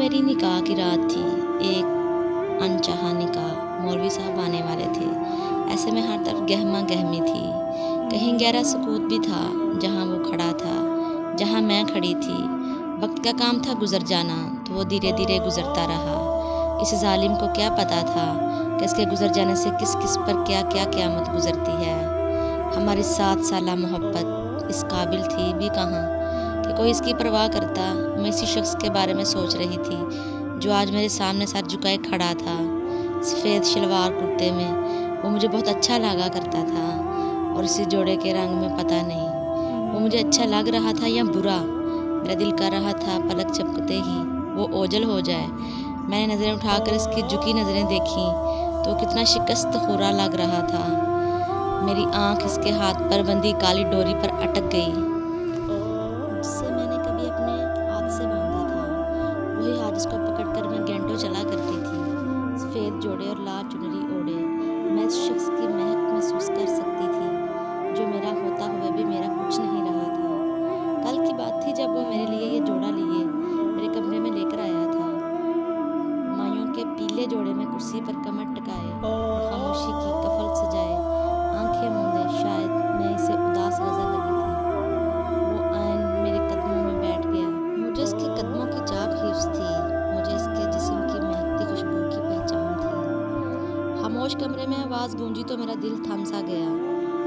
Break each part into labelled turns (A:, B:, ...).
A: मेरी निकाह की रात थी, एक अनचाहा निकाह। मौलवी साहब आने वाले थे। ऐसे में हर तरफ गहमा गहमी थी। कहीं गहरा सुकूत भी था जहाँ वो खड़ा था, जहाँ मैं खड़ी थी। वक्त का काम था गुजर जाना, तो वो धीरे धीरे गुजरता रहा। इस जालिम को क्या पता था कि इसके गुजर जाने से किस किस पर क्या क्या क़यामत गुजरती है। हमारी 7 साला मोहब्बत इस काबिल थी भी कहाँ कि कोई इसकी परवाह करता। मैं इसी शख्स के बारे में सोच रही थी जो आज मेरे सामने सर झुकाए खड़ा था, सफ़ेद शलवार कुर्ते में। वो मुझे बहुत अच्छा लगा करता था, और इसी जोड़े के रंग में पता नहीं वो मुझे अच्छा लग रहा था या बुरा। मेरा दिल कर रहा था पलक झपकते ही वो ओझल हो जाए। मैंने नज़रें उठाकर इसकी झुकी नज़रें देखी तो कितना शिकस्त खुरा लग रहा था। मेरी आंख इसके हाथ पर बंधी काली डोरी पर अटक गई, जिससे मैंने कभी अपने हाथ से बांधा था। वही हाथ जिसको पकड़कर मैं घंटों चला करती थी। सफ़ेद जोड़े और लाल चुनरी ओढ़े मैं इस शख्स की महक महसूस कर सकती थी, जो मेरा होता हुए भी मेरा कुछ नहीं रहा था। कल की बात थी जब वो मेरे लिए ये जोड़ा लिए मेरे कमरे में लेकर आया था। मायों के पीले जोड़े में कुर्सी पर कमर टिकाए, खामोशी की कफल सजाए, आंखें मूंदे, शायद मैं इसे उदास नजर लगी थी। वो आयन मेरे कदमों में बैठ गया। मुझे इसके कदमों की चाक हिफ्स थी, मुझे इसके जिस्म की महकती खुशबू की पहचान थी। खामोश कमरे में आवाज़ गूंजी तो मेरा दिल थम सा गया।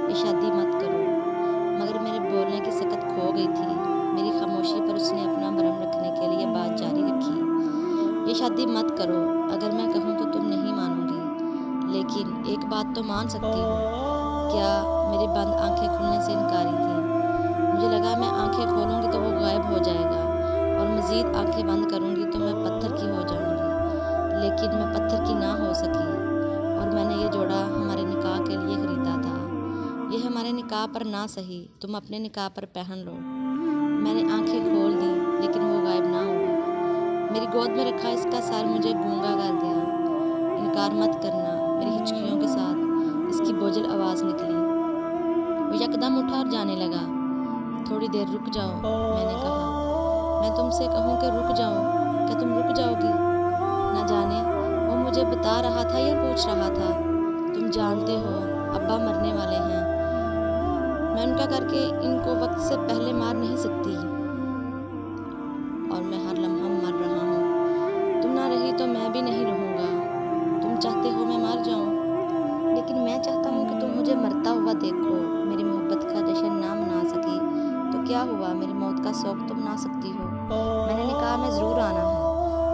A: ये शादी मत करो। मगर मेरे बोलने की सकत खो गई थी। मेरी खामोशी पर उसने अपना भरम रखने के लिए बात जारी रखी। ये शादी मत करो। अगर मैं कहूँ तो तुम नहीं मानूंगी, लेकिन एक बात तो मान सकती हो। क्या? मेरी बंद आंखें खुलने से इनकारी थी। मुझे लगा मैं आंखें खोलूंगी तो वो गायब हो जाएगा, और मज़ीद आंखें बंद करूंगी तो मैं पत्थर की हो जाऊंगी। लेकिन मैं पत्थर की ना हो सकी, और मैंने ये जोड़ा हमारे निकाह के लिए खरीदा था। ये हमारे निकाह पर ना सही, तुम अपने निकाह पर पहन लो। मैंने आंखें खोल दी, लेकिन वो गायब ना हुआ। मेरी गोद में रखा इसका सर मुझे गूंगा कर गया। इनकार मत करना, मेरी हिचकियों के साथ इसकी बोझल आवाज़ निकली। वो यकदम उठा और जाने लगा। थोड़ी देर रुक जाओ, मैंने कहा। मैं तुमसे कहूँ कि रुक जाओ, क्या तुम रुक जाओगी? ना जाने वो मुझे बता रहा था या पूछ रहा था। तुम जानते हो अब्बा मरने वाले हैं। मैं उनका करके इनको वक्त से पहले मार नहीं सकती, और मैं हर लम्हा मर रहा हूँ। तुम ना रही तो मैं भी नहीं रहूँगा। तुम चाहते हो मैं मर जाऊँ, लेकिन मैं चाहता हूँ कि तुम मुझे मरता हुआ देखो। मेरी मोहब्बत का जश्न ना मना सकी तो क्या हुआ, मेरी मौत का शौक तो मना सकती हो। मैंने निकाह में ज़रूर आना है।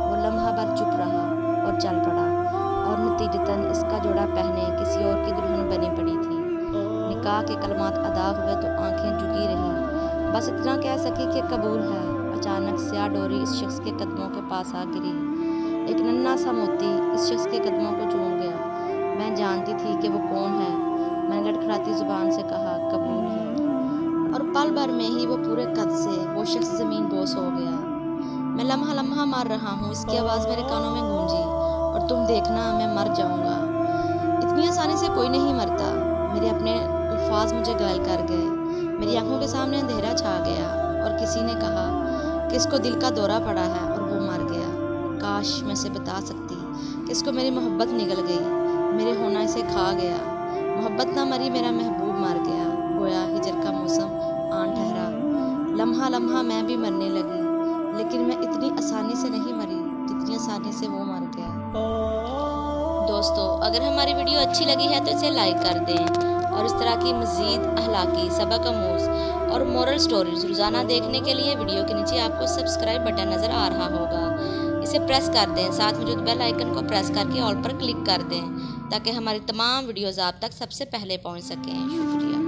A: वो लम्हा भर चुप रहा और चल पड़ा, और नतीजतन इसका जोड़ा पहने किसी और की दुल्हन बनी पड़ी थी। निकाह के कलमात अदा हुए तो आंखें झुकी रहीं। बस इतना कह सकी कि कबूल है। अचानक स्याह डोरी इस शख्स के कदमों के पास आ गिरी। एक नन्हा सा मोती इस शख्स के कदमों को चूम गया। मैं जानती थी कि वो कौन है। मैंने लड़खड़ाती जुबान से कहा, कबूल है। और पल भर में ही वो पूरे कद से वो शख्स ज़मीन बोस हो गया। मैं लम्हा लम्हा मार रहा हूँ, इसकी आवाज़ मेरे कानों में गूंजी। और तुम देखना मैं मर जाऊँगा। इतनी आसानी से कोई नहीं मरता। मेरे अपने अल्फाज मुझे घायल कर गए। मेरी आंखों के सामने अंधेरा छा गया, और किसी ने कहा कि इसको दिल का दौरा पड़ा है और वो मर गया। काश मैं इसे बता सकती कि इसको मेरी मोहब्बत निगल गई, मेरे होना इसे खा गया। मोहब्बत ना मरी, मेरा महबूब मर गया। गोया हिजर का मौसम आन ठहरा। लम्हा लम्हा मैं भी मरने लगी, लेकिन मैं इतनी आसानी से नहीं मरी जितनी आसानी से वो मर गया। दोस्तों, अगर हमारी वीडियो अच्छी लगी है तो इसे लाइक कर दें, और इस तरह की मज़ीद अखलाकी, सबक आमूज़ और मोरल स्टोरीज रोज़ाना देखने के लिए वीडियो के नीचे आपको सब्सक्राइब बटन नज़र आ रहा होगा। इसे प्रेस कर दें, साथ मौजूद बेल आइकन को प्रेस करके ऑल पर क्लिक कर दें, ताकि हमारी तमाम वीडियोज़ आप तक सबसे पहले पहुंच सकें। शुक्रिया।